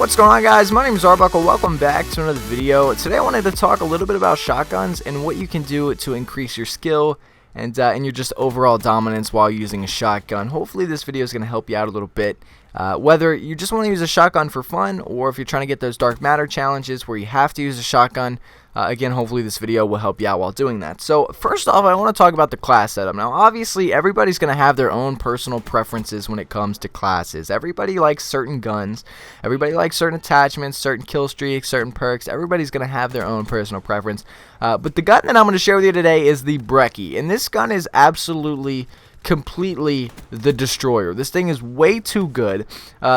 What's going on, guys? My name is Arbuckle. Welcome back to another video. Today I wanted to talk a little bit about shotguns and what you can do to increase your skill and your just overall dominance while using a shotgun. Hopefully this video is going to help you out a little bit. Whether you just want to use a shotgun for fun or if you're trying to get those dark matter challenges where you have to use a shotgun, again, hopefully this video will help you out while doing that. So first off, I want to talk about the class setup. Now obviously everybody's going to have their own personal preferences when it comes to classes. Everybody likes certain guns, everybody likes certain attachments, certain kill streaks, certain perks. Everybody's going to have their own personal preference. But the gun that I'm going to share with you today is the BO3, and this gun is absolutely completely the destroyer. This thing is way too good.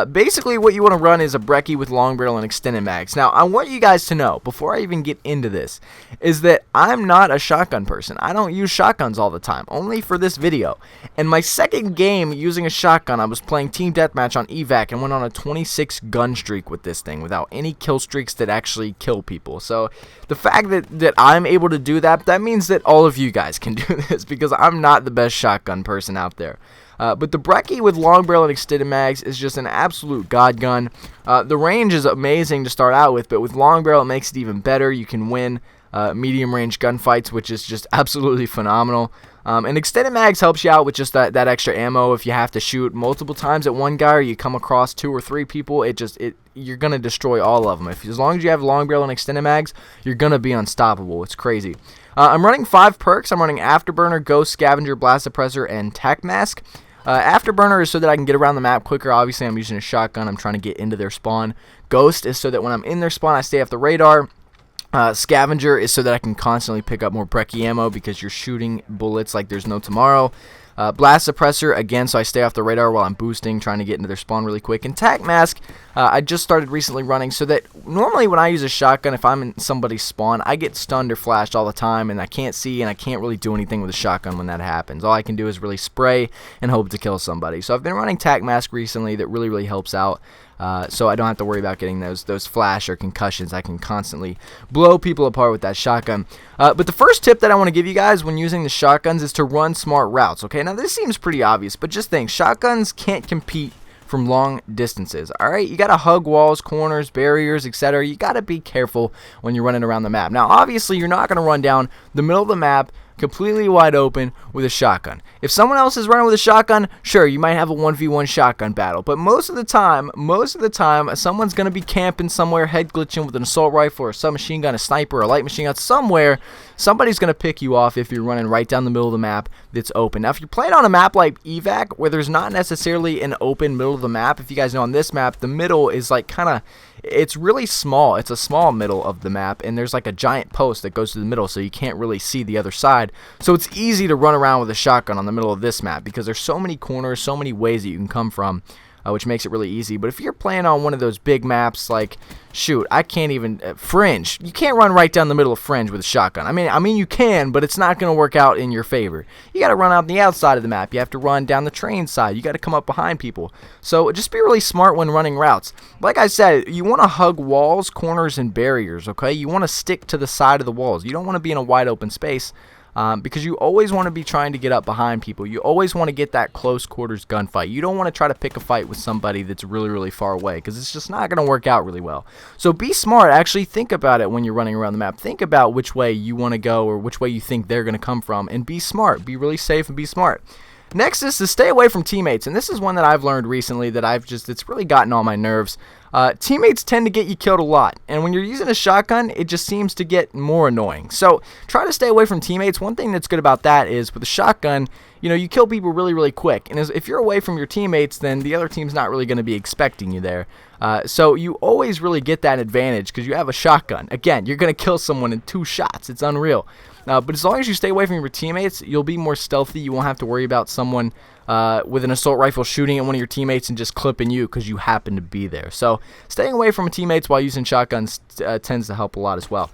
Basically what you want to run is a BO3 with long barrel and extended mags. Now I want you guys to know, before I even get into this, is that I'm not a shotgun person. I don't use shotguns all the time, only for this video. And my second game using a shotgun, I was playing team deathmatch on evac and went on a 26 gun streak with this thing without any kill streaks that actually kill people. So the fact that I'm able to do that, that means that all of you guys can do this, because I'm not the best shotgun person out there. But the BO3 with long barrel and extended mags is just an absolute god gun. The range is amazing to start out with, but with long barrel it makes it even better. You can win medium range gunfights, which is just absolutely phenomenal. And extended mags helps you out with just that extra ammo. If you have to shoot multiple times at one guy or you come across 2 or 3 people, you're gonna destroy all of them. As long as you have long barrel and extended mags, you're gonna be unstoppable. It's crazy. I'm running 5 perks. I'm running Afterburner, Ghost, Scavenger, Blast Suppressor, and Tac Mask. Afterburner is so that I can get around the map quicker. Obviously, I'm using a shotgun. I'm trying to get into their spawn. Ghost is so that when I'm in their spawn, I stay off the radar. Scavenger is so that I can constantly pick up more BO3 ammo because you're shooting bullets like there's no tomorrow. Blast Suppressor, again, so I stay off the radar while I'm boosting, trying to get into their spawn really quick. And Tac Mask, I just started recently running so that normally when I use a shotgun, if I'm in somebody's spawn, I get stunned or flashed all the time, and I can't see, and I can't really do anything with a shotgun when that happens. All I can do is really spray and hope to kill somebody. So I've been running Tac Mask recently. That really helps out. So I don't have to worry about getting those flash or concussions. I can constantly blow people apart with that shotgun. But the first tip that I want to give you guys when using the shotguns is to run smart routes. Okay, now this seems pretty obvious, but just think, shotguns can't compete from long distances. Alright, you gotta hug walls, corners, barriers, etc. You gotta be careful when you're running around the map. Now obviously you're not gonna run down the middle of the map completely wide open with a shotgun. If someone else is running with a shotgun, sure, you might have a 1v1 shotgun battle, but most of the time, someone's going to be camping somewhere, head glitching with an assault rifle or a submachine gun, a sniper, or a light machine gun. Somewhere, somebody's going to pick you off if you're running right down the middle of the map that's open. Now, if you're playing on a map like evac, where there's not necessarily an open middle of the map, if you guys know on this map, the middle is like it's really small. It's a small middle of the map, and there's like a giant post that goes to the middle, so you can't really see the other side. So it's easy to run around with a shotgun on the middle of this map because there's so many corners, so many ways that you can come from, which makes it really easy. But if you're playing on one of those big maps, like, shoot, I can't even, Fringe, you can't run right down the middle of Fringe with a shotgun. I mean you can, but it's not going to work out in your favor. You got to run out the outside of the map. You have to run down the train side. You got to come up behind people. So just be really smart when running routes. Like I said, you want to hug walls, corners, and barriers, okay? You want to stick to the side of the walls. You don't want to be in a wide open space. Because you always want to be trying to get up behind people. You always want to get that close quarters gunfight. You don't want to try to pick a fight with somebody that's really far away, because it's just not going to work out really well. So be smart. Actually think about it when you're running around the map. Think about which way you want to go or which way you think they're going to come from, and be smart. Be really safe and be smart. Next is to stay away from teammates, and this is one that I've learned recently that it's really gotten on my nerves. Teammates tend to get you killed a lot, and when you're using a shotgun, it just seems to get more annoying. So try to stay away from teammates. One thing that's good about that is with a shotgun, you kill people really quick, and if you're away from your teammates, then the other team's not really going to be expecting you there. So you always really get that advantage because you have a shotgun. Again, you're going to kill someone in 2 shots. It's unreal. But as long as you stay away from your teammates, you'll be more stealthy. You won't have to worry about someone with an assault rifle shooting at one of your teammates and just clipping you because you happen to be there. So staying away from teammates while using shotguns tends to help a lot as well.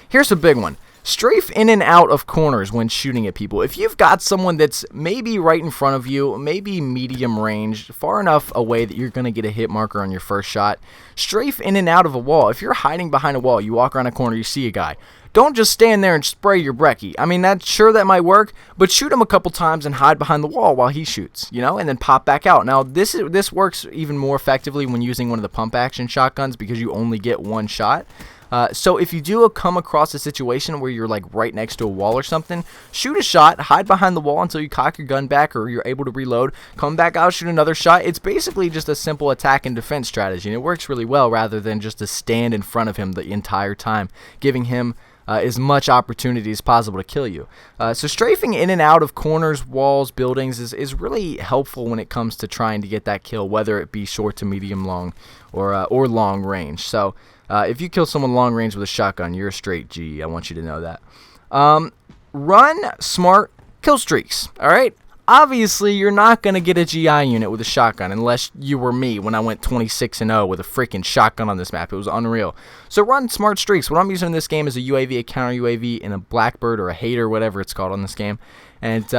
Here's a big one. Strafe in and out of corners when shooting at people. If you've got someone that's maybe right in front of you, maybe medium range, far enough away that you're going to get a hit marker on your first shot, strafe in and out of a wall. If you're hiding behind a wall, you walk around a corner, you see a guy, don't just stand there and spray your brecci. I mean, that might work, but shoot him a couple times and hide behind the wall while he shoots, you know, and then pop back out. Now, this works even more effectively when using one of the pump action shotguns because you only get one shot. So if you do come across a situation where you're like right next to a wall or something, shoot a shot, hide behind the wall until you cock your gun back or you're able to reload, come back out, shoot another shot. It's basically just a simple attack and defense strategy, and it works really well rather than just to stand in front of him the entire time, giving him as much opportunity as possible to kill you. So strafing in and out of corners, walls, buildings is really helpful when it comes to trying to get that kill, whether it be short to medium long or long range. So if you kill someone long range with a shotgun, you're a straight G. I want you to know that. Run smart kill streaks. All right. Obviously, you're not going to get a GI unit with a shotgun unless you were me when I went 26-0 with a freaking shotgun on this map. It was unreal. So run smart streaks. What I'm using in this game is a UAV, a counter UAV, and a Blackbird or a Hater, whatever it's called on this game. And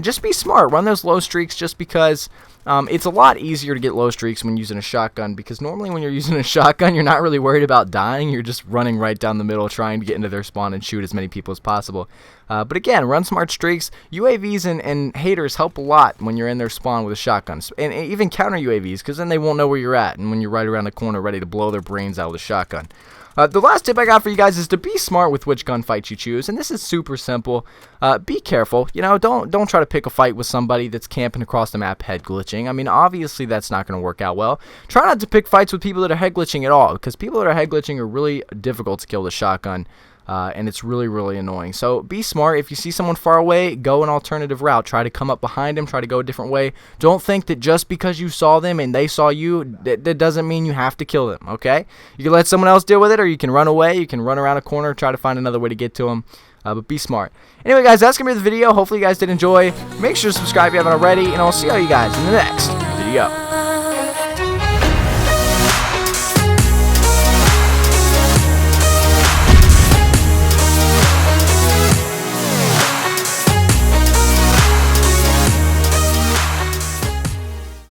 just be smart. Run those low streaks just because it's a lot easier to get low streaks when using a shotgun, because normally when you're using a shotgun, you're not really worried about dying. You're just running right down the middle trying to get into their spawn and shoot as many people as possible. But again, run smart streaks. UAVs and haters help a lot when you're in their spawn with a shotgun. And even counter UAVs, because then they won't know where you're at and when you're right around the corner ready to blow their brains out with a shotgun. The last tip I got for you guys is to be smart with which gunfight you choose, and this is super simple. Be careful, you know, don't try to pick a fight with somebody that's camping across the map head glitching. I mean, obviously that's not going to work out well. Try not to pick fights with people that are head glitching at all, because people that are head glitching are really difficult to kill with a shotgun. And it's really, really annoying. So be smart. If you see someone far away, go an alternative route. Try to come up behind them. Try to go a different way. Don't think that just because you saw them and they saw you, that doesn't mean you have to kill them, okay? You can let someone else deal with it, or you can run away. You can run around a corner, try to find another way to get to them. But be smart. Anyway, guys, that's going to be the video. Hopefully you guys did enjoy. Make sure to subscribe if you haven't already, and I'll see all you guys in the next video.